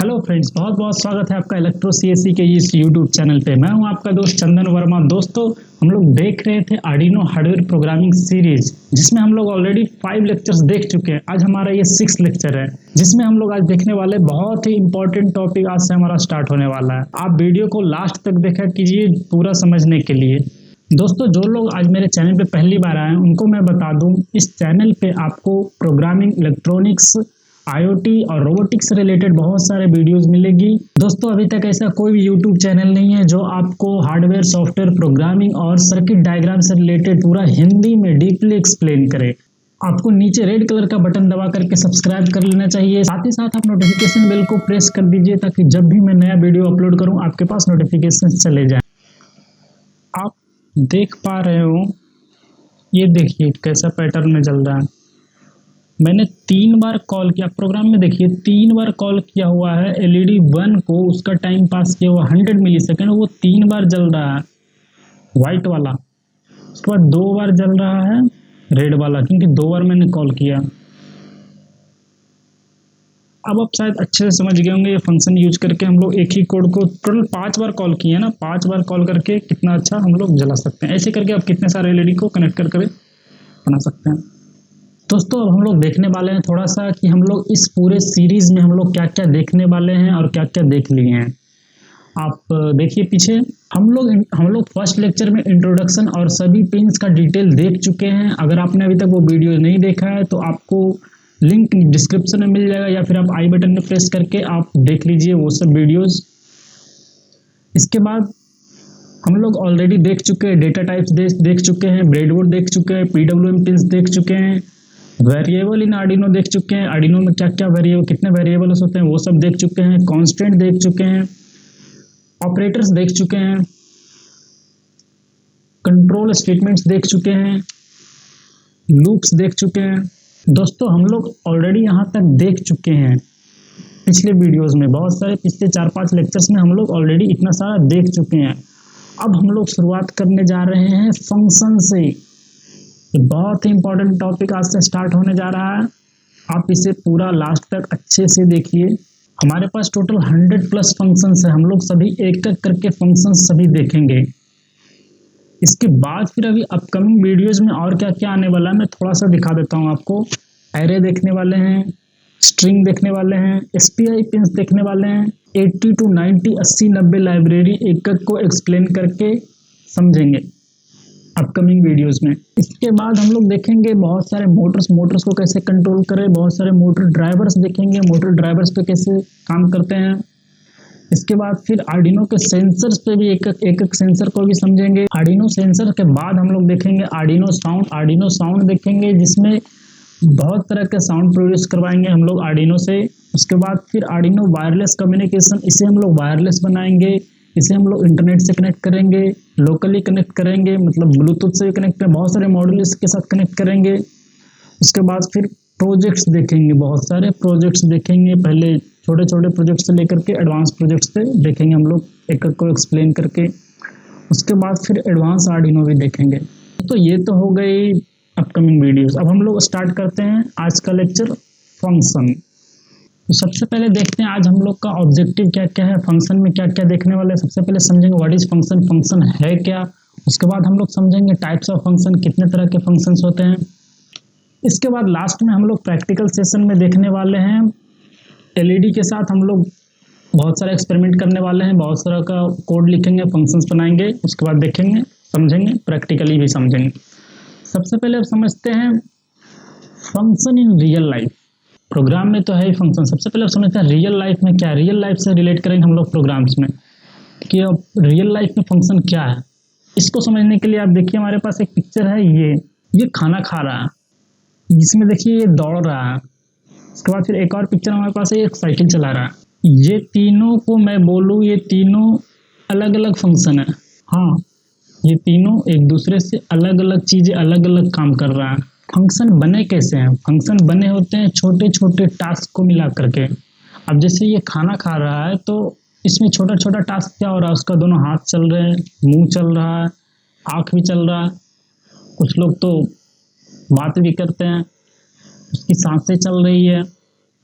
Hello friends, बहुत बहुत स्वागत है आपका इलेक्ट्रो सीएससी के इस यूट्यूब चैनल पे। मैं हूं आपका दोस्त चंदन वर्मा। दोस्तों, हम लोग देख रहे थे आर्डिनो हार्डवेयर प्रोग्रामिंग सीरीज, जिसमें हम लोग ऑलरेडी 5 लेक्चर्स देख चुके हैं। आज हमारा ये 6 लेक्चर है, जिसमें हम लोग आज देखने वाले बहुत ही इंपॉर्टेंट टॉपिक आज से हमारा स्टार्ट होने वाला है। आप वीडियो को लास्ट तक देखा कीजिए पूरा समझने के लिए। दोस्तों, जो लोग आज मेरे चैनल पे पहली बार आए हैं उनको मैं बता दूं, इस चैनल पे आपको प्रोग्रामिंग, इलेक्ट्रॉनिक्स, IoT और रोबोटिक्स से रिलेटेड बहुत सारे वीडियोस मिलेगी। दोस्तों, अभी तक ऐसा कोई भी यूट्यूब चैनल नहीं है जो आपको हार्डवेयर, सॉफ्टवेयर, प्रोग्रामिंग और सर्किट डायग्राम से रिलेटेड पूरा हिंदी में डीपली एक्सप्लेन करे। आपको नीचे रेड कलर का बटन दबा करके सब्सक्राइब कर लेना चाहिए। साथ ही साथ आप नोटिफिकेशन बेल को प्रेस कर दीजिए, ताकि जब भी मैं नया वीडियो अपलोड करूं आपके पास नोटिफिकेशन चले जाए। आप देख पा रहे हो, ये देखिए कैसा पैटर्न में चल रहा है। मैंने 3 बार कॉल किया, प्रोग्राम में देखिए 3 बार कॉल किया हुआ है। LED 1 को उसका टाइम पास किया हुआ 100 मिलीसेकंड, वो 3 बार जल रहा है व्हाइट वाला। उसके बाद 2 बार जल रहा है रेड वाला, क्योंकि 2 बार मैंने कॉल किया। अब आप शायद अच्छे से समझ गए होंगे, ये फंक्शन यूज करके हम लोग एक ही कोड को टोटल 5 बार कॉल किए ना, 5 बार कॉल करके कितना अच्छा हम लोग जला सकते हैं। ऐसे करके आप कितने सारे LED को कनेक्ट करके बना सकते हैं। दोस्तों, अब हम लोग देखने वाले हैं थोड़ा सा कि हम लोग इस पूरे सीरीज में हम लोग क्या क्या देखने वाले हैं और क्या क्या देख लिए हैं। आप देखिए पीछे, हम लोग फर्स्ट लेक्चर में इंट्रोडक्शन और सभी पिंस का डिटेल देख चुके हैं। अगर आपने अभी तक वो वीडियो नहीं देखा है तो आपको लिंक डिस्क्रिप्शन में मिल जाएगा, या फिर आप आई बटन में प्रेस करके आप देख लीजिए वो सब वीडियोस। इसके बाद हम लोग ऑलरेडी देख चुके हैं, डेटा टाइप्स देख चुके हैं, ब्रेडबोर्ड देख चुके हैं, PWM पिंस देख चुके हैं, वेरिएबल इन आर्डिनो देख चुके हैं, आर्डिनो में क्या क्या वेरिएबल, कितने वेरिएबल्स होते हैं वो सब देख चुके हैं, कांस्टेंट देख चुके हैं, ऑपरेटर्स देख चुके हैं, कंट्रोल स्टेटमेंट्स देख चुके हैं, लूप्स देख चुके हैं। दोस्तों, हम लोग ऑलरेडी यहाँ तक देख चुके हैं पिछले वीडियोस में, बहुत सारे पिछले 4-5 लेक्चर्स में हम लोग ऑलरेडी इतना सारा देख चुके हैं। अब हम लोग शुरुआत करने जा रहे हैं फंक्शन से। ये बहुत ही इंपॉर्टेंट टॉपिक आज से स्टार्ट होने जा रहा है। आप इसे पूरा लास्ट तक अच्छे से देखिए। हमारे पास टोटल 100+ फंक्शंस है। हम लोग सभी एक एक करके फंक्शंस सभी देखेंगे। इसके बाद फिर अभी अपकमिंग वीडियोस में और क्या क्या आने वाला है मैं थोड़ा सा दिखा देता हूँ आपको। एरे देखने वाले हैं, स्ट्रिंग देखने वाले हैं, SPI पिंस देखने वाले हैं, 80 to 90, 80, 90 लाइब्रेरी एक एक को एक्सप्लेन करके समझेंगे अपकमिंग वीडियोस में। इसके बाद हम लोग देखेंगे बहुत सारे मोटर्स को कैसे कंट्रोल करें, बहुत सारे मोटर ड्राइवर्स देखेंगे, मोटर ड्राइवर्स पे कैसे काम करते हैं। इसके बाद फिर आर्डिनो के सेंसर्स पे भी एक एक सेंसर को भी समझेंगे। आर्डिनो सेंसर के बाद हम लोग देखेंगे आर्डिनो साउंड देखेंगे, जिसमें बहुत तरह के साउंड प्रोड्यूस करवाएंगे हम लोग आर्डिनो से। उसके बाद फिर आर्डिनो वायरलेस कम्युनिकेशन, इसे हम लोग वायरलेस बनाएंगे, इसे हम लोग इंटरनेट से कनेक्ट करेंगे, लोकली कनेक्ट करेंगे, मतलब ब्लूटूथ से भी कनेक्ट करेंगे, बहुत सारे मॉड्यूल इसके साथ कनेक्ट करेंगे। उसके बाद फिर प्रोजेक्ट्स देखेंगे, बहुत सारे प्रोजेक्ट्स देखेंगे, पहले छोटे छोटे प्रोजेक्ट से लेकर के एडवांस प्रोजेक्ट्स पे देखेंगे हम लोग एक एक को एक्सप्लेन करके। उसके बाद फिर एडवांस आर्डिनो भी देखेंगे। तो ये तो हो गई अपकमिंग वीडियोस। अब हम लोग स्टार्ट करते हैं आज का लेक्चर, फंक्शन। तो सबसे पहले देखते हैं आज हम लोग का ऑब्जेक्टिव क्या क्या है, फंक्शन में क्या क्या देखने वाले हैं। सबसे पहले समझेंगे व्हाट इज फंक्शन, फंक्शन है क्या। उसके बाद हम लोग समझेंगे टाइप्स ऑफ फंक्शन, कितने तरह के फंक्शंस होते हैं। इसके बाद लास्ट में हम लोग प्रैक्टिकल सेशन में देखने वाले हैं, LED के साथ हम लोग बहुत सारा एक्सपेरिमेंट करने वाले हैं, बहुत सारा का कोड लिखेंगे, फंक्शंस बनाएंगे। उसके बाद देखेंगे, समझेंगे, प्रैक्टिकली भी समझेंगे। सबसे पहले अब समझते हैं function in real life. Program में तो है ही फंक्शन, सबसे पहले समझते हैं रियल लाइफ में क्या है। रियल लाइफ से रिलेट करेंगे हम लोग प्रोग्राम्स में कि अब रियल लाइफ में फंक्शन क्या है। इसको समझने के लिए आप देखिए, हमारे पास एक पिक्चर है, ये खाना खा रहा है, जिसमें देखिए ये दौड़ रहा है। उसके बाद फिर एक और पिक्चर हमारे पास है, एक साइकिल चला रहा है। ये तीनों को मैं बोलूँ, ये तीनों अलग अलग फंक्शन है। हाँ, ये तीनों एक दूसरे से अलग अलग चीजें, अलग अलग काम कर रहा है। फंक्शन बने कैसे हैं? फंक्शन बने होते हैं छोटे छोटे टास्क को मिला करके। अब जैसे ये खाना खा रहा है, तो इसमें छोटा छोटा टास्क क्या हो रहा है, उसका दोनों हाथ चल रहे हैं, मुंह चल रहा है, आँख भी चल रहा है, कुछ लोग तो बात भी करते हैं, उसकी सांसें चल रही है।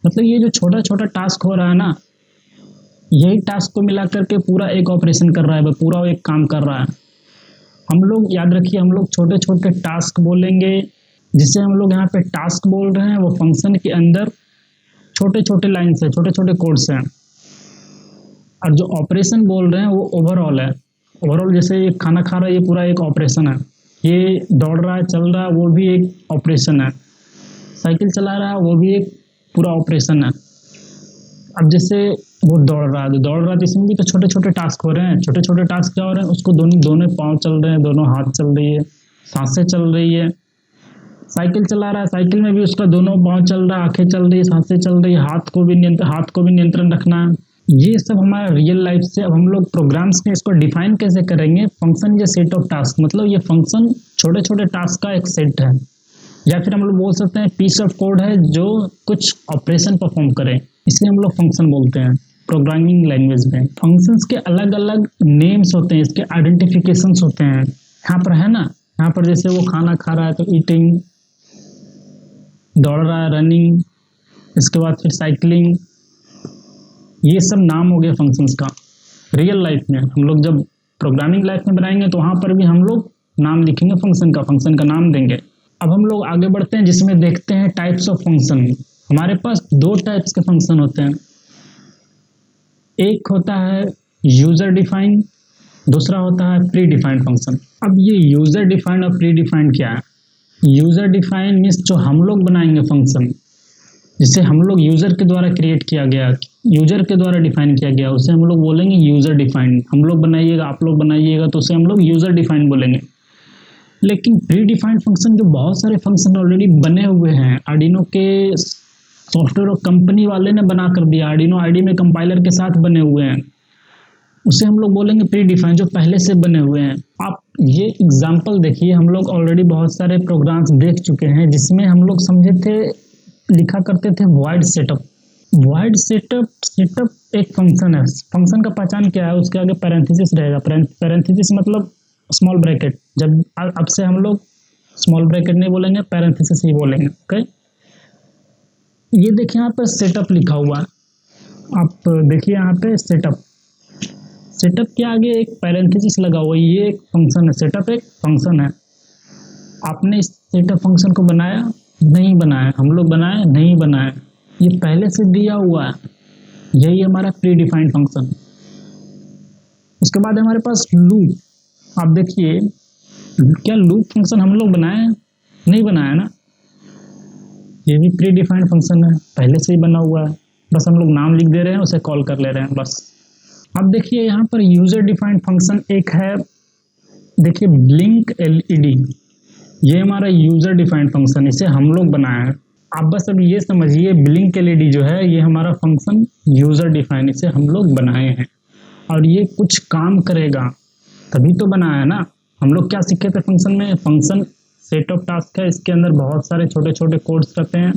मतलब ये जो छोटा छोटा टास्क हो रहा है ना, यही टास्क को मिला करके पूरा एक ऑपरेशन कर रहा है, पूरा एक काम कर रहा है। हम लोग याद रखिए, हम लोग छोटे छोटे टास्क बोलेंगे। जिसे हम लोग यहाँ पे टास्क बोल रहे हैं वो फंक्शन के अंदर छोटे छोटे लाइन्स है, छोटे छोटे कोड्स हैं। और जो ऑपरेशन बोल रहे हैं वो ओवरऑल है। ओवरऑल जैसे ये खाना खा रहा है, ये पूरा एक ऑपरेशन है। ये दौड़ रहा है, चल रहा है, वो भी एक ऑपरेशन है। साइकिल चला रहा है, वो भी एक पूरा ऑपरेशन है। अब जैसे वो दौड़ रहा है तो इसमें भी तो छोटे छोटे टास्क हो रहे हैं। छोटे छोटे टास्क क्या हो रहे हैं, उसको दोनों पाँव चल रहे हैं, दोनों हाथ चल रही है, सांसें चल रही है। साइकिल चला रहा है, साइकिल में भी उसका दोनों पाँव चल रहा है, आंखें चल रही है, सांसें चल रही है, हाथ को भी नियंत्रण रखना है। ये सब हमारा रियल लाइफ से। अब हम लोग प्रोग्राम्स में इसको डिफाइन कैसे करेंगे? फंक्शन या सेट ऑफ टास्क, मतलब ये फंक्शन छोटे छोटे टास्क का एक सेट है, या फिर हम लोग बोल सकते हैं पीस ऑफ कोड है जो कुछ ऑपरेशन परफॉर्म करे, इसलिए हम लोग फंक्शन बोलते हैं प्रोग्रामिंग लैंग्वेज में। फंक्शंस के अलग अलग नेम्स होते हैं, इसके आइडेंटिफिकेशंस होते हैं। यहाँ पर है ना, यहाँ पर जैसे वो खाना खा रहा है तो ईटिंग, दौड़ रहा है रनिंग, इसके बाद फिर साइकिलिंग, ये सब नाम हो गए फंक्शंस का। रियल लाइफ में हम लोग जब प्रोग्रामिंग लाइफ में बनाएंगे तो वहाँ पर भी हम लोग नाम लिखेंगे फंक्शन का नाम देंगे। अब हम लोग आगे बढ़ते हैं, जिसमें देखते हैं टाइप्स ऑफ फंक्शन। हमारे पास दो टाइप्स के फंक्शन होते हैं। एक होता है यूजर डिफाइन, दूसरा होता है प्री डिफाइंड फंक्शन। अब ये यूजर डिफाइंड और प्री डिफाइंड क्या है? यूजर डिफाइंड मीन्स जो हम लोग बनाएंगे फंक्शन, जिसे हम लोग यूजर के द्वारा क्रिएट किया गया, यूजर के द्वारा डिफाइन किया गया, उसे हम लोग बोलेंगे यूजर डिफाइंड। हम लोग बनाइएगा, आप लोग बनाइएगा तो उसे हम लोग यूजर डिफाइंड बोलेंगे। लेकिन प्री डिफाइंड फंक्शन जो बहुत सारे फंक्शन ऑलरेडी बने हुए हैं, आर्डिनो के सॉफ्टवेयर और कंपनी वाले ने बना कर दिया, आर्डिनो आईडी में कंपाइलर के साथ बने हुए हैं, उसे हम लोग बोलेंगे प्री डिफाइंड, जो पहले से बने हुए हैं। आप ये एग्जांपल देखिए, हम लोग ऑलरेडी बहुत सारे प्रोग्राम्स देख चुके हैं जिसमें हम लोग समझे थे, लिखा करते थे वॉइड सेटअप। वॉइड सेटअप एक फंक्शन है। फंक्शन का पहचान क्या है? उसके आगे पैरेंथेसिस रहेगा। पैरेंथेसिस मतलब स्मॉल ब्रैकेट। जब अब से हम लोग स्मॉल ब्रैकेट नहीं बोलेंगे, पैरेंथेसिस ही बोलेंगे। ओके, ये देखिए यहाँ पर सेटअप लिखा हुआ है। आप देखिए यहाँ पे सेटअप के आगे एक पैरेंथेसिस लगा हुआ है। ये एक फंक्शन है, सेटअप एक फंक्शन है। आपने इस सेटअप फंक्शन को बनाया नहीं बनाया, हम लोग बनाए नहीं बनाए, ये पहले से दिया हुआ है। यही हमारा प्री डिफाइंड फंक्शन। उसके बाद हमारे पास लूप। आप देखिए, क्या लूप फंक्शन हम लोग बनाए? नहीं बनाया ना, ये भी प्री डिफाइंड फंक्शन है, पहले से ही बना हुआ है, बस हम लोग नाम लिख दे रहे हैं, उसे कॉल कर ले रहे हैं बस। अब देखिए यहाँ पर यूजर डिफाइंड फंक्शन एक है, देखिए ब्लिंक एलईडी, ये हमारा यूजर डिफाइंड फंक्शन, इसे हम लोग बनाए हैं। आप बस अब ये समझिए, ब्लिंक एलईडी जो है ये हमारा फंक्शन यूजर डिफाइंड, इसे हम लोग बनाए हैं और ये कुछ काम करेगा तभी तो बनाया है ना। हम लोग क्या सीखे थे फंक्शन में? फंक्शन सेट ऑफ टास्क है, इसके अंदर बहुत सारे छोटे छोटे कोड्स रहते हैं,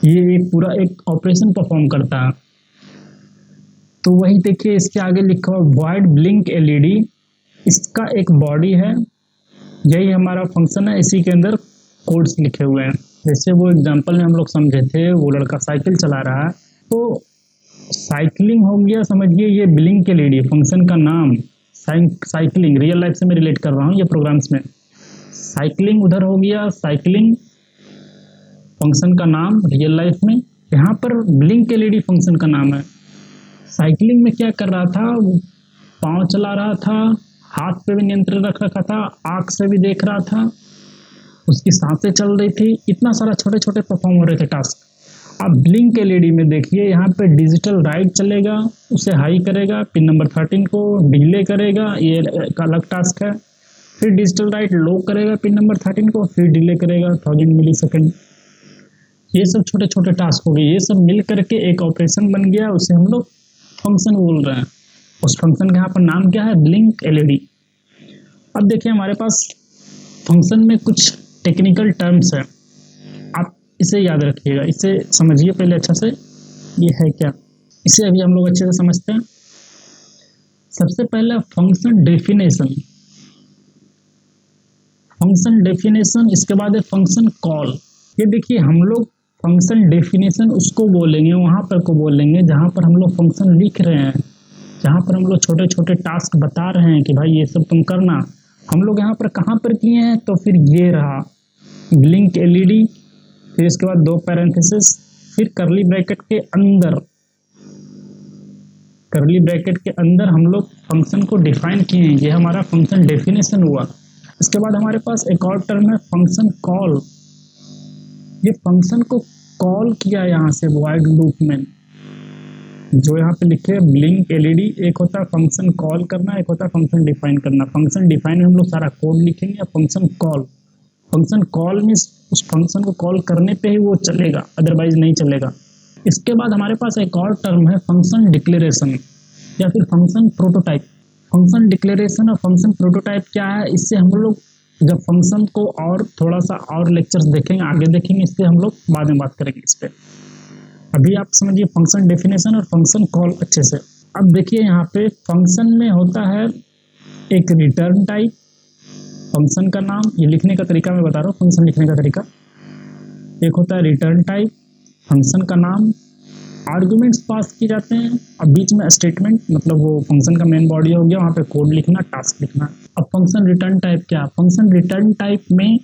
ये एक पूरा एक ऑपरेशन परफॉर्म करता है। तो वही देखिए, इसके आगे लिखा हुआ वॉइड ब्लिंक एलईडी, इसका एक बॉडी है, यही हमारा फंक्शन है, इसी के अंदर कोड्स लिखे हुए हैं। जैसे वो एग्जांपल में हम लोग समझे थे, वो लड़का साइकिल चला रहा है, तो साइकिलिंग हो गया, समझिए ये ब्लिंक एलईडी फंक्शन का नाम। साइकिलिंग रियल लाइफ से मैं रिलेट कर रहा हूँ, ये प्रोग्राम्स में साइकिलिंग उधर हो गया, साइकिलिंग फंक्शन का नाम रियल लाइफ में। यहाँ पर ब्लिंक एलईडी फंक्शन का नाम है। साइकिलिंग में क्या कर रहा था? पाँव चला रहा था, हाथ पे भी नियंत्रण रख रखा था, आँख से भी देख रहा था, उसकी सांसें चल रही थी, इतना सारा छोटे छोटे परफॉर्म हो रहे थे टास्क। अब ब्लिंक एलईडी में देखिए, यहाँ पे डिजिटल राइट चलेगा, उसे हाई करेगा, पिन नंबर 13 को डिले करेगा, ये एक अलग टास्क है। फिर डिजिटल राइट लो करेगा पिन नंबर 13 को, फिर डिले करेगा 1000 मिलीसेकंड। ये सब छोटे छोटे टास्क हो गए, ये सब मिल करके एक ऑपरेशन बन गया, उसे हम लोग फंक्शन बोल रहे हैं। उस फंक्शन का यहाँ पर नाम क्या है? Blink LED. अब देखिए हमारे पास फंक्शन में कुछ टेक्निकल टर्म्स है, आप इसे याद रखिएगा, इसे समझिए पहले अच्छा से, ये है क्या, इसे अभी हम लोग अच्छे से समझते हैं। सबसे पहला फंक्शन डेफिनेशन, इसके बाद है फंक्शन कॉल। ये देखिए, हम लोग फंक्शन डेफिनेशन उसको बोलेंगे, वहां पर को बोलेंगे जहां पर हम लोग फंक्शन लिख रहे हैं। जहाँ पर हम लोग छोटे छोटे टास्क बता रहे हैं कि भाई ये सब तुम करना, हम लोग यहाँ पर कहाँ पर किए हैं, तो फिर ये रहा ब्लिंक एलईडी, फिर इसके बाद दो पैरेंथेसिस, फिर करली ब्रैकेट के अंदर, करली ब्रैकेट के अंदर हम लोग फंक्शन को डिफाइन किए हैं, ये हमारा फंक्शन डेफिनेशन हुआ। इसके बाद हमारे पास एक और टर्म है फंक्शन कॉल। ये फंक्शन को कॉल किया यहाँ से वाइड लूप में, जो यहाँ पे लिखे ब्लिंक एलईडी, एक होता है फंक्शन कॉल करना, एक होता है फंक्शन डिफाइन करना। फंक्शन डिफाइन में हम लोग सारा कोड लिखेंगे, या function call, function call means उस फंक्शन को कॉल करने पे ही वो चलेगा, अदरवाइज नहीं चलेगा। इसके बाद हमारे पास एक और टर्म है फंक्शन डिक्लेरेशन या फिर फंक्शन प्रोटोटाइप। फंक्शन डिक्लेरेशन और फंक्शन प्रोटोटाइप क्या है, इससे हम लोग जब फंक्शन को और थोड़ा सा और लेक्चर्स देखेंगे, आगे देखेंगे, इससे हम लोग बाद में बात करेंगे इस पे। अभी आप समझिए फंक्शन डेफिनेशन और फंक्शन कॉल अच्छे से। अब देखिए यहाँ पे फंक्शन में होता है एक रिटर्न टाइप, फंक्शन का नाम, ये लिखने का तरीका मैं बता रहा हूँ, फंक्शन लिखने का तरीका। एक होता है रिटर्न टाइप, फंक्शन का नाम, आर्गुमेंट्स पास किए जाते हैं, अब बीच में स्टेटमेंट, मतलब वो फंक्शन का मेन बॉडी हो गया, वहाँ पे कोड लिखना, टास्क लिखना। अब फंक्शन रिटर्न टाइप क्या, फंक्शन रिटर्न टाइप में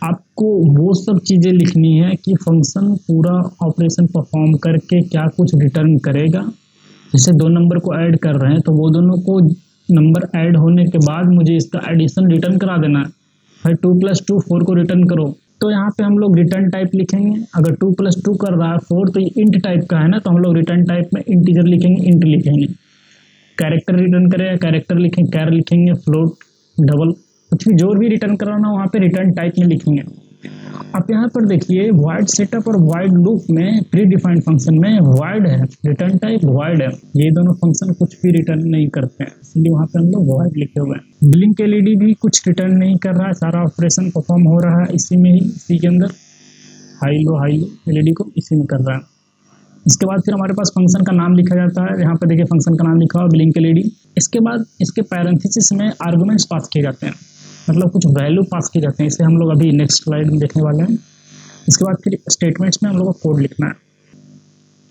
आपको वो सब चीज़ें लिखनी है कि फंक्शन पूरा ऑपरेशन परफॉर्म करके क्या कुछ रिटर्न करेगा। जैसे दो नंबर को ऐड कर रहे हैं तो वो दोनों को नंबर ऐड होने के बाद मुझे इसका एडिशन रिटर्न करा देना है, भाई 2 + 2 4 को रिटर्न करो, तो यहाँ पे हम लोग रिटर्न टाइप लिखेंगे। अगर 2 + 2 कर रहा है 4 तो ये इंट टाइप का है ना, तो हम लोग रिटर्न टाइप में इंटीजर लिखेंगे, इंट लिखेंगे। कैरेक्टर रिटर्न करेगा, कैरेक्टर लिखेंगे, कैर लिखेंगे, फ्लोट, डबल, कुछ भी जो भी रिटर्न कराना वहाँ पे रिटर्न टाइप में लिखेंगे। आप यहाँ पर देखिए वाइड सेटअप और वाइड लूप में प्री डिफाइंड फंक्शन में वाइड है, रिटर्न टाइप वाइड है, ये दोनों फंक्शन कुछ भी रिटर्न नहीं करते हैं, इसलिए वहाँ पे हम लोग वाइड लिखे हुए हैं। ब्लिंक एलईडी भी कुछ रिटर्न नहीं कर रहा है, सारा ऑपरेशन परफॉर्म हो रहा है इसी में ही, इसी के अंदर हाई लो एलईडी को इसी में कर रहा है। इसके बाद फिर हमारे पास फंक्शन का नाम लिखा जाता है, यहाँ पर देखिए फंक्शन का नाम लिखा हुआ ब्लिंक एलईडी। इसके बाद इसके पैरेंथेसिस में आर्गुमेंट्स पास किए जाते हैं, मतलब कुछ वैल्यू पास किए जाते हैं, इसे हम लोग अभी नेक्स्ट स्लाइड में देखने वाले हैं। इसके बाद फिर स्टेटमेंट्स में हम लोग को कोड लिखना है।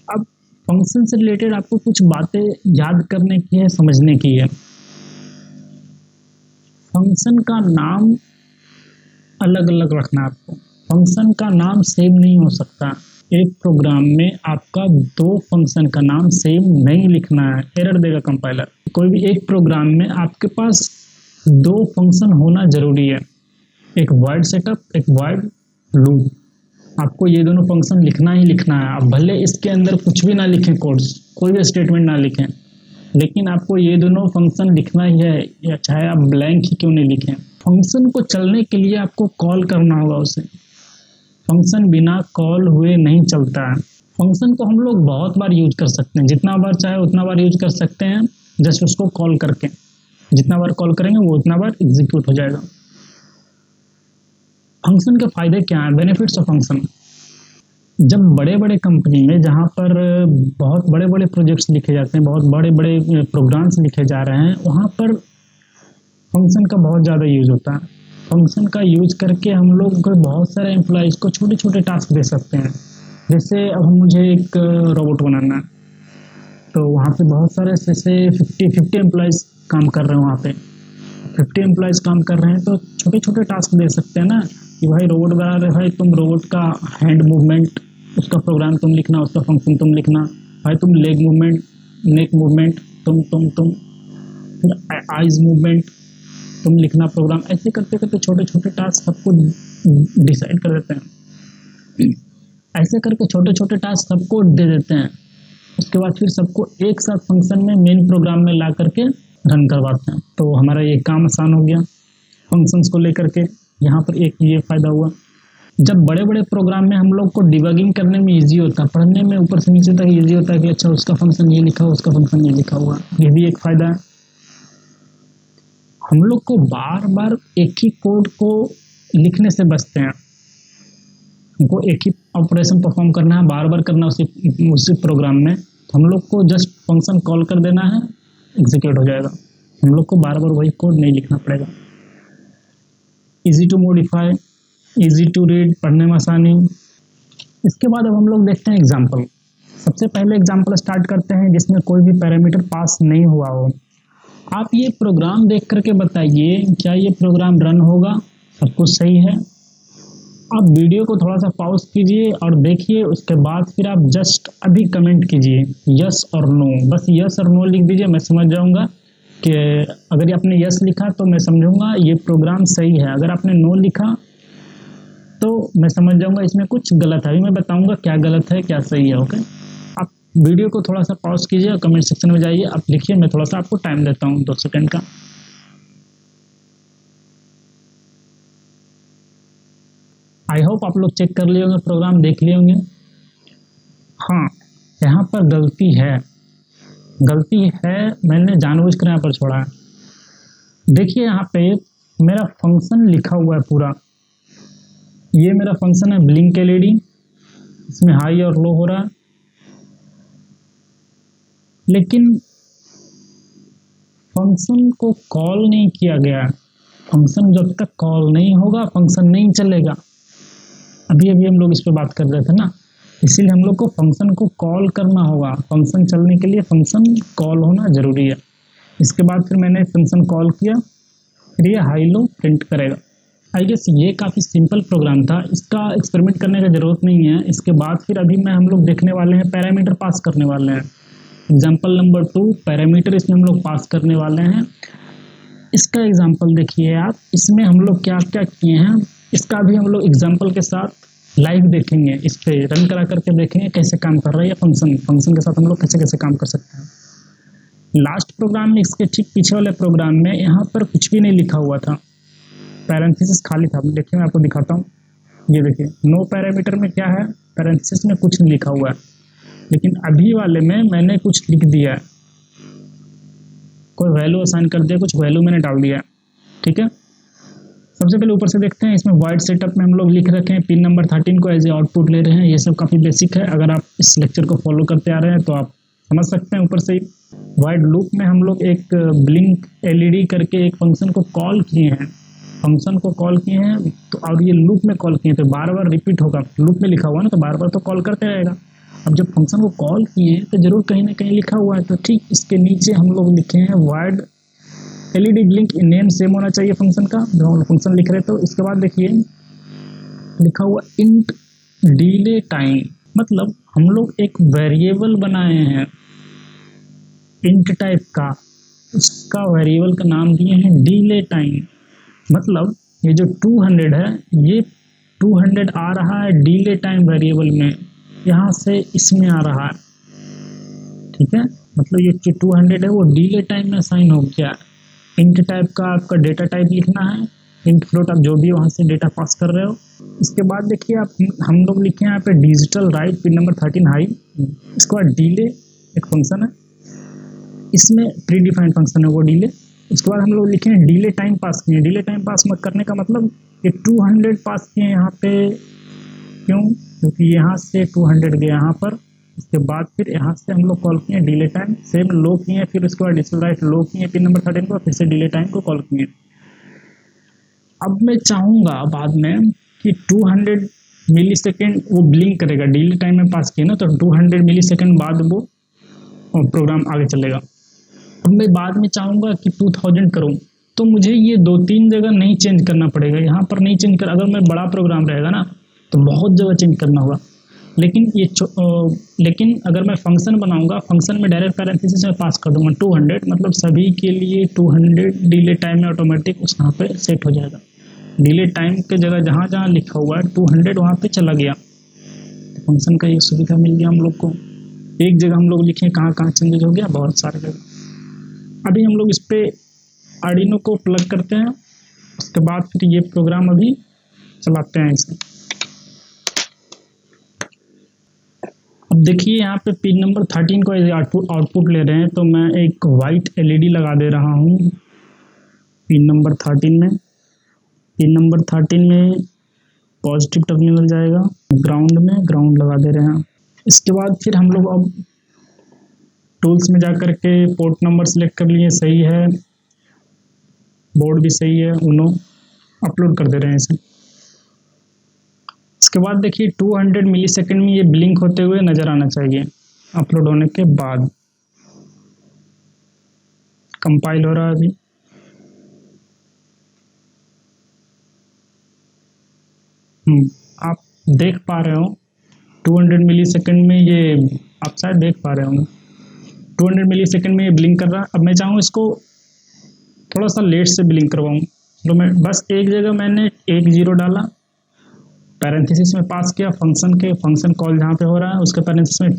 अब फंक्शन से रिलेटेड आपको कुछ बातें याद करने की है, समझने की है। फंक्शन का नाम अलग अलग रखना है आपको, फंक्शन का नाम सेम नहीं हो सकता। एक प्रोग्राम में आपका दो फंक्शन का नाम सेम नहीं लिखना है, एरर देगा कंपाइलर। कोई भी एक प्रोग्राम में आपके पास दो फंक्शन होना जरूरी है, एक वाइड सेटअप, एक वाइड लूप। आपको ये दोनों फंक्शन लिखना ही लिखना है। आप भले इसके अंदर कुछ भी ना लिखें, कोड्स कोई भी स्टेटमेंट ना लिखें, लेकिन आपको ये दोनों फंक्शन लिखना ही है, या चाहे आप ब्लैंक ही क्यों नहीं लिखें। फंक्शन को चलने के लिए आपको कॉल करना होगा उसे, फंक्शन बिना कॉल हुए नहीं चलता है। फंक्शन को हम लोग बहुत बार यूज कर सकते हैं, जितना बार चाहे उतना बार यूज कर सकते हैं, जस्ट उसको कॉल करके, जितना बार कॉल करेंगे वो उतना बार एग्जीक्यूट हो जाएगा। फंक्शन के फायदे क्या हैं, बेनिफिट्स ऑफ फंक्शन। जब बड़े बड़े कंपनी में जहाँ पर बहुत बड़े बड़े प्रोजेक्ट्स लिखे जाते हैं, बहुत बड़े बड़े प्रोग्राम्स लिखे जा रहे हैं, वहाँ पर फंक्शन का बहुत ज़्यादा यूज होता है। फंक्शन का यूज करके हम लोग बहुत सारे एम्प्लॉयज़ को छोटे छोटे टास्क दे सकते हैं। जैसे अब मुझे एक रोबोट बनाना है, तो वहाँ पे बहुत सारे जैसे 50 एम्प्लॉयज़ काम कर रहे हैं, वहाँ पे 50 एम्प्लॉयज़ काम कर रहे हैं, तो छोटे छोटे टास्क दे सकते हैं ना कि भाई रोबोट बना रहे, भाई तुम रोबोट का हैंड मूवमेंट उसका प्रोग्राम तुम लिखना, उसका फंक्शन तुम लिखना, भाई तुम लेग मूवमेंट, नेक मूवमेंट तुम फिर आइज मूवमेंट तुम लिखना प्रोग्राम। ऐसे करते करते छोटे छोटे टास्क सबको डिसाइड कर देते हैं, ऐसे करके छोटे छोटे टास्क सबको दे देते हैं। उसके बाद फिर सबको एक साथ फंक्शन में मेन प्रोग्राम में ला करके रन करवाते हैं, तो हमारा ये काम आसान हो गया फंक्शंस को लेकर के। यहाँ पर एक ये फ़ायदा हुआ। जब बड़े बड़े प्रोग्राम में हम लोग को डिबगिंग करने में इजी होता है, पढ़ने में ऊपर से नीचे तक इजी होता है कि अच्छा उसका फंक्शन ये लिखा हुआ, उसका फंक्शन ये लिखा हुआ, ये भी एक फ़ायदा है। हम लोग को बार बार एक ही कोड को लिखने से बचते हैं, हमको एक ही ऑपरेशन परफॉर्म करना है, बार बार करना उसी प्रोग्राम में, तो हम लोग को जस्ट फंक्शन कॉल कर देना है, एग्जीक्यूट हो जाएगा। हम लोग को बार बार वही कोड नहीं लिखना पड़ेगा। Easy to modify, easy to read, पढ़ने में आसानी। इसके बाद अब हम लोग देखते हैं एग्जाम्पल। सबसे पहले एग्जांपल स्टार्ट करते हैं जिसमें कोई भी पैरामीटर पास नहीं हुआ हो। आप ये प्रोग्राम देख करके बताइए क्या ये प्रोग्राम रन होगा? सब कुछ सही है। आप वीडियो को थोड़ा सा पॉज कीजिए और देखिए, उसके बाद फिर आप जस्ट अभी कमेंट कीजिए यस और नो। बस यस और नो लिख दीजिए, मैं समझ जाऊंगा कि अगर आपने यस लिखा तो मैं समझूंगा ये प्रोग्राम सही है, अगर आपने नो लिखा तो मैं समझ जाऊंगा इसमें कुछ गलत है। अभी मैं बताऊंगा क्या गलत है क्या सही है। ओके, आप वीडियो को थोड़ा सा पॉज कीजिए और कमेंट सेक्शन में जाइए, आप लिखिए, मैं थोड़ा सा आपको टाइम देता हूँ 2 सेकंड का। आई होप आप लोग चेक कर लिए होंगे, प्रोग्राम देख लिए होंगे। हाँ, यहाँ पर गलती है, मैंने जानबूझकर यहाँ पर छोड़ा है। देखिए यहाँ पे मेरा फंक्शन लिखा हुआ है पूरा, ये मेरा फंक्शन है ब्लिंक एलईडी, इसमें हाई और लो हो रहा है, लेकिन फंक्शन को कॉल नहीं किया गया। फंक्शन जब तक कॉल नहीं होगा फंक्शन नहीं चलेगा। अभी हम लोग इस पे बात कर रहे थे ना, इसीलिए हम लोग को फंक्शन को कॉल करना होगा। फंक्शन चलने के लिए फंक्शन कॉल होना जरूरी है। इसके बाद फिर मैंने फंक्शन कॉल किया, फिर ये हाई लो प्रिंट करेगा। आई गेस ये काफ़ी सिंपल प्रोग्राम था, इसका एक्सपेरिमेंट करने का ज़रूरत नहीं है। इसके बाद फिर अभी हम लोग देखने वाले हैं, पैरामीटर पास करने वाले हैं। एग्जाम्पल नंबर 2 पैरामीटर इसमें हम लोग पास करने वाले हैं। इसका एग्जाम्पल देखिए आप, इसमें हम लोग क्या क्या किए हैं, इसका भी हम लोग एग्जाम्पल के साथ लाइव देखेंगे, इस पे रन करा करके देखेंगे कैसे काम कर रहा है ये फंक्शन के साथ हम लोग कैसे कैसे काम कर सकते हैं। लास्ट प्रोग्राम में, इसके ठीक पीछे वाले प्रोग्राम में यहाँ पर कुछ भी नहीं लिखा हुआ था, पैरेंथेसिस खाली था। देखिए मैं आपको दिखाता हूँ, ये देखिए नो पैरामीटर में क्या है, पैरेंथेसिस में कुछ नहीं लिखा हुआ है, लेकिन अभी वाले में मैंने कुछ लिख दिया है, कोई वैल्यू असाइन कर दिया, कुछ वैल्यू मैंने डाल दिया है। ठीक है, सबसे पहले ऊपर से देखते हैं, इसमें वाइड सेटअप में हम लोग लिख रखे हैं पिन नंबर 13 को एज ए आउटपुट ले रहे हैं। ये सब काफ़ी बेसिक है, अगर आप इस लेक्चर को फॉलो करते आ रहे हैं तो आप समझ सकते हैं। ऊपर से वाइड लूप में हम लोग एक ब्लिंक एलईडी करके एक फंक्शन को कॉल किए हैं, तो और ये लूप में कॉल किए तो बार बार रिपीट होगा, लूप में लिखा हुआ है ना, तो बार बार तो कॉल करते रहेगा। अब जब फंक्शन को कॉल किए हैं तो जरूर कहीं ना कहीं लिखा हुआ है, तो ठीक इसके नीचे हम लोग लिखे हैं wide LED blink. Name same होना चाहिए फंक्शन का, जो हम फंक्शन लिख रहे हैं। तो इसके बाद देखिए लिखा हुआ इंट डिले टाइम, मतलब हम लोग एक वेरिएबल बनाए हैं इंट टाइप का, उसका वेरिएबल का नाम दिए हैं डिले टाइम। मतलब ये जो 200 है, ये 200 आ रहा है डिले टाइम वेरिएबल में, यहाँ से इसमें आ रहा है। ठीक है, मतलब ये जो 200 है वो डिले टाइम में असाइन हो गया। इंट टाइप का आपका डेटा टाइप लिखना है, इंट फ्लोट आप जो भी वहाँ से डेटा पास कर रहे हो। इसके बाद देखिए आप, हम लोग लिखे हैं यहाँ पे digital right pin number 13 high. इसके बाद डिले एक फंक्शन है, इसमें प्री डिफाइंड फंक्शन है वो डिले। उसके बाद हम लोग लिखे हैं डिले टाइम पास किए। डिले टाइम पास मत करने का मतलब ये 200 पास किए यहाँ पे, क्यों? क्योंकि यहाँ से 200 गए यहाँ पर, इसके बाद फिर यहाँ से हम लोग कॉल किए डिले टाइम, सेम लो किए, फिर उसके बाद डिजिटल राइट लो किए पिन नंबर 13 को, फिर से डिले टाइम को कॉल किए। अब मैं चाहूँगा बाद में कि 200 मिली सेकेंड वो ब्लिंक करेगा, डिले टाइम में पास किए ना, तो 200 मिली सेकेंड बाद वो प्रोग्राम आगे चलेगा। अब मैं बाद में चाहूँगा कि 2000 करूँ, तो मुझे ये 2-3 जगह नहीं चेंज करना पड़ेगा, यहाँ पर नहीं चेंज कर, अगर मैं बड़ा प्रोग्राम रहेगा ना तो बहुत जगह चेंज करना होगा। लेकिन अगर मैं फंक्शन बनाऊंगा, फंक्शन में डायरेक्ट पैरेंथेसिस में पास कर दूंगा 200, मतलब सभी के लिए 200 डिले टाइम में ऑटोमेटिक उस यहाँ पे सेट हो जाएगा। डिले टाइम के जगह जहाँ जहाँ लिखा हुआ है 200 वहाँ पे चला गया, तो फंक्शन का ये सुविधा मिल गया हम लोग को। एक जगह हम लोग लिखे कहाँ कहाँ चेंजेस हो गया, बहुत सारे जगह। अभी हम लोग इस पे आर्डिनो को प्लग करते हैं, उसके बाद फिर ये प्रोग्राम अभी चलाते हैं इसे। अब देखिए यहाँ पे पिन नंबर 13 को आउटपुट ले रहे हैं, तो मैं एक वाइट एलईडी लगा दे रहा हूँ पिन नंबर 13 में। पिन नंबर 13 में पॉजिटिव टर्मिनल जाएगा, ग्राउंड में ग्राउंड लगा दे रहे हैं। इसके बाद फिर हम लोग अब टूल्स में जा कर के पोर्ट नंबर सेलेक्ट कर लिए, सही है, बोर्ड भी सही है, उनो अपलोड कर दे रहे हैं इसे। इसके बाद देखिए 200 मिली सेकेंड में ये ब्लिंक होते हुए नज़र आना चाहिए। अपलोड होने के बाद कंपाइल हो रहा है अभी। आप देख पा रहे हो 200 मिली सेकेंड में ये, आप शायद देख पा रहे होंगे 200 मिली सेकेंड में ये ब्लिंक कर रहा है। अब मैं चाहूँ इसको थोड़ा सा लेट से ब्लिंक करवाऊँ, तो मैं बस एक जगह मैंने 1 0 डाला, पैरेंथेसिस में पास किया फंक्शन कॉल जहाँ पे हो रहा है उसके पैरेंथेसिस में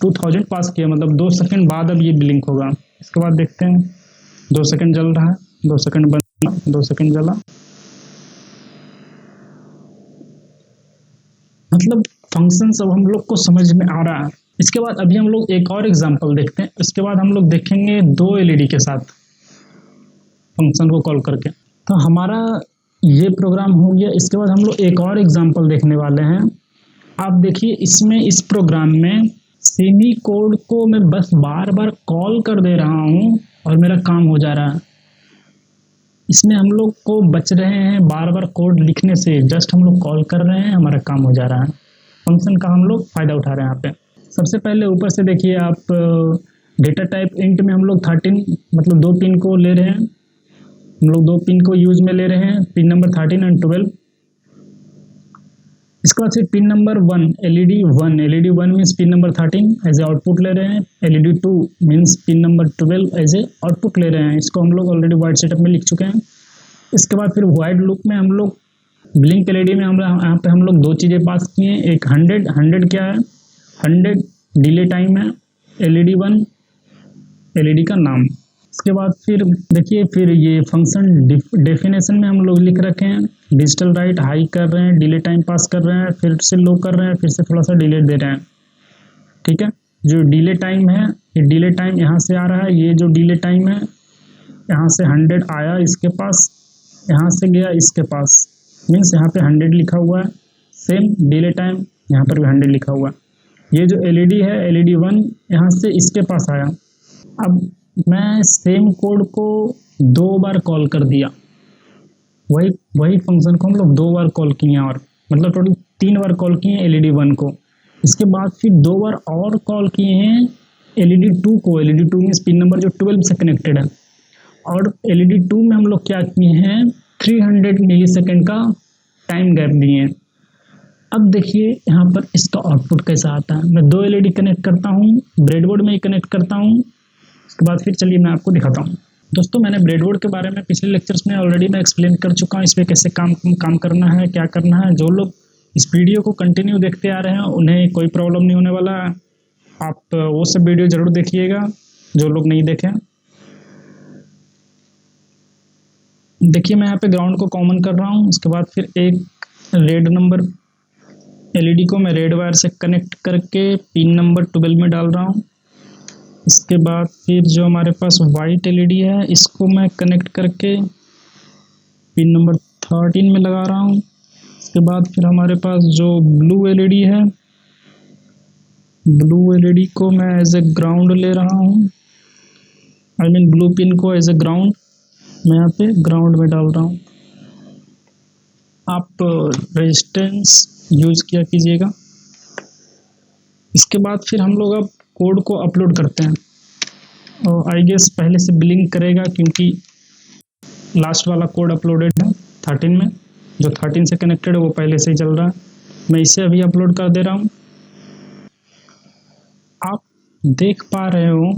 2000 पास किया, मतलब 2 सेकंड बाद अब ये ब्लिंक होगा। इसके बाद देखते हैं 2 सेकंड जल रहा है, 2 सेकंड बंद, 2 सेकंड जला, मतलब फंक्शन सब हम लोग को समझ में आ रहा है। इसके बाद अभी हम लोग एक और एग्जांपल देखते हैं, इसके बाद हम लोग देखेंगे 2 एलईडी के साथ फंक्शन को कॉल करके। तो हमारा ये प्रोग्राम हो गया। इसके बाद हम लोग एक और एग्जांपल देखने वाले हैं। आप देखिए इसमें, इस प्रोग्राम में सेमी कोड को मैं बस बार बार कॉल कर दे रहा हूँ और मेरा काम हो जा रहा है। इसमें हम लोग को बच रहे हैं बार बार कोड लिखने से, जस्ट हम लोग कॉल कर रहे हैं, हमारा काम हो जा रहा है। फंक्शन का हम लोग फायदा उठा रहे हैं यहाँ पे। सबसे पहले ऊपर से देखिए आप, डेटा टाइप इंट में हम लोग 13 मतलब 2 पिन को ले रहे हैं, हम लोग 2 पिन को यूज में ले रहे हैं, पिन नंबर 13 एंड 12। इसके बाद फिर pin number 1 LED 1 means pin number 13 as a output ले रहे हैं, LED 2 means pin number 12 as a output ले रहे हैं। इसको हम लोग ऑलरेडी वाइड सेटअप में लिख चुके हैं। इसके बाद फिर वाइड लूप में हम लोग ब्लिंक एलईडी में यहाँ पे हम लोग 2 चीज़ें पास किए हैं, एक 100 क्या है, 100 डिले टाइम है, एलईडी 1 एलईडी का नाम। इसके बाद फिर देखिए, फिर ये फंक्शन डेफिनेशन में हम लोग लिख रखे हैं, डिजिटल राइट हाई कर रहे हैं, डिले टाइम पास कर रहे हैं, फिर से लो कर रहे हैं, फिर से थोड़ा सा डिले दे रहे हैं। ठीक है, जो डिले टाइम है, ये डिले टाइम यहाँ से आ रहा है, ये जो डिले टाइम है यहाँ से 100 आया इसके पास, यहाँ से गया इसके पास, मीन्स यहाँ पे 100 लिखा हुआ है। सेम डिले टाइम यहाँ पर भी 100 लिखा हुआ है। ये जो एलईडी है, एलईडी 1 यहाँ से इसके पास आया। अब मैं सेम कोड को 2 बार कॉल कर दिया, वही फंक्शन को हम लोग 2 बार कॉल किए, और मतलब टोटल 3 बार कॉल किए एलईडी 1 को। इसके बाद फिर 2 बार और कॉल किए हैं एलईडी 2 को। एलईडी 2 मीन्स पिन नंबर जो 12 से कनेक्टेड है, और एलईडी 2 में हम लोग क्या किए हैं, 300 मिली सेकेंड का टाइम गैप दिए हैं। अब देखिए यहाँ पर इसका आउटपुट कैसा आता है। मैं 2 एलईडी कनेक्ट करता हूँ, ब्रेडबोर्ड में ही कनेक्ट करता हूँ। उसके बाद फिर चलिए मैं आपको दिखाता हूँ। दोस्तों, मैंने ब्रेडबोर्ड के बारे में पिछले लेक्चर्स में ऑलरेडी मैं एक्सप्लेन कर चुका हूँ, इस पर कैसे काम करना है, क्या करना है। जो लोग इस वीडियो को कंटिन्यू देखते आ रहे हैं उन्हें कोई प्रॉब्लम नहीं होने वाला। आप वो सब वीडियो ज़रूर देखिएगा जो लोग नहीं देखें। देखिए मैं यहाँ पे ग्राउंड को कॉमन कर रहा हूँ। उसके बाद फिर एक रेड नंबर एलईडी को मैं रेड वायर से कनेक्ट करके पिन नंबर 12 में डाल रहा हूँ। इसके बाद फिर जो हमारे पास वाइट एलईडी है, इसको मैं कनेक्ट करके पिन नंबर 13 में लगा रहा हूँ। इसके बाद फिर हमारे पास जो ब्लू एलईडी है, ब्लू एलईडी को मैं एज ए ग्राउंड ले रहा हूँ, आई मीन ब्लू पिन को एज ए ग्राउंड मैं यहाँ पे ग्राउंड में डाल रहा हूँ। आप रेजिस्टेंस यूज़ किया कीजिएगा। इसके बाद फिर हम लोग अब कोड को अपलोड करते हैं, और आई गेस पहले से ब्लिंक करेगा क्योंकि लास्ट वाला कोड अपलोडेड है 13 में, जो 13 से कनेक्टेड है वो पहले से ही चल रहा है। मैं इसे अभी अपलोड कर दे रहा हूँ। आप देख पा रहे हो,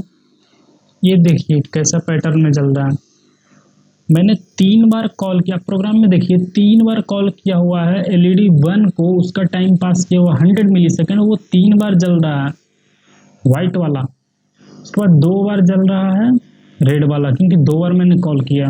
ये देखिए कैसा पैटर्न में चल रहा है। मैंने 3 बार कॉल किया, प्रोग्राम में देखिए 3 बार कॉल किया हुआ है एलईडी 1 को, उसका टाइम पास किया हुआ 100 मिली सेकेंड, वो 3 बार जल रहा है वाइट वाला। उसके बाद 2 बार जल रहा है रेड वाला, क्योंकि 2 बार मैंने कॉल किया।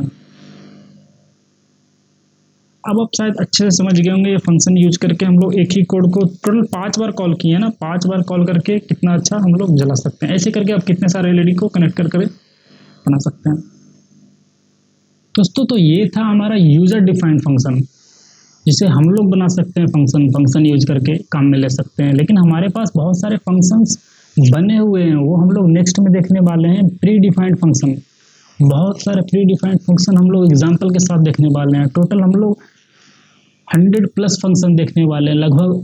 अब आप शायद अच्छे से समझ गए होंगे ये फंक्शन यूज करके हम लोग एक ही कोड को टोटल 5 बार कॉल किए ना, 5 बार कॉल करके कितना अच्छा हम लोग जला सकते हैं। ऐसे करके आप कितने सारे एलईडी को कनेक्ट करके बना सकते हैं। दोस्तों, तो ये था हमारा यूजर डिफाइंड फंक्शन, जिसे हम लोग बना सकते हैं फंक्शन यूज करके काम में ले सकते हैं। लेकिन हमारे पास बहुत सारे फंक्शंस बने हुए हैं, वो हम लोग नेक्स्ट में देखने वाले हैं। प्री डिफाइंड फंक्शन, बहुत सारे प्री डिफाइंड फंक्शन हम लोग एग्जाम्पल के साथ देखने वाले हैं। टोटल हम लोग 100+ फंक्शन देखने वाले हैं, लगभग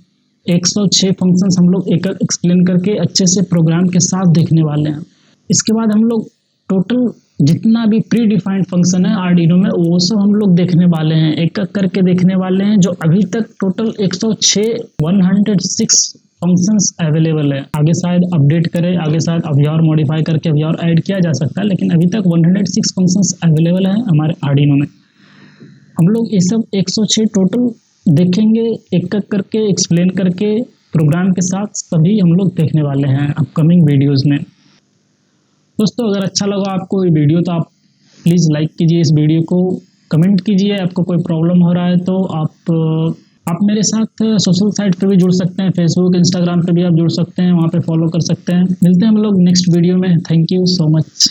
106 फंक्शंस हम लोग एक एक्सप्लेन करके अच्छे से प्रोग्राम के साथ देखने वाले हैं। इसके बाद हम लोग टोटल जितना भी प्री डिफाइंड फंक्शन है आर्डिनो में वो सब हम लोग देखने वाले हैं, एक एक करके देखने वाले हैं। जो अभी तक टोटल 106 फंक्शंस अवेलेबल है, आगे शायद अपडेट करें, आगे शायद अभी और मॉडिफाई करके अभी और ऐड किया जा सकता है, लेकिन अभी तक 106 फंक्शंस अवेलेबल है हमारे आर्डिनो में। हम लोग ये सब 106 टोटल देखेंगे, एक एक करके एक्सप्लेन करके प्रोग्राम के साथ सभी हम लोग देखने वाले हैं अपकमिंग वीडियोस में। दोस्तों अगर अच्छा लगा आपको ये वीडियो तो आप प्लीज़ लाइक कीजिए इस वीडियो को, कमेंट कीजिए। आपको कोई प्रॉब्लम हो रहा है तो आप मेरे साथ सोशल साइट पे भी जुड़ सकते हैं, फेसबुक इंस्टाग्राम पे भी आप जुड़ सकते हैं, वहाँ पे फॉलो कर सकते हैं। मिलते हैं हम लोग नेक्स्ट वीडियो में। Thank you so much.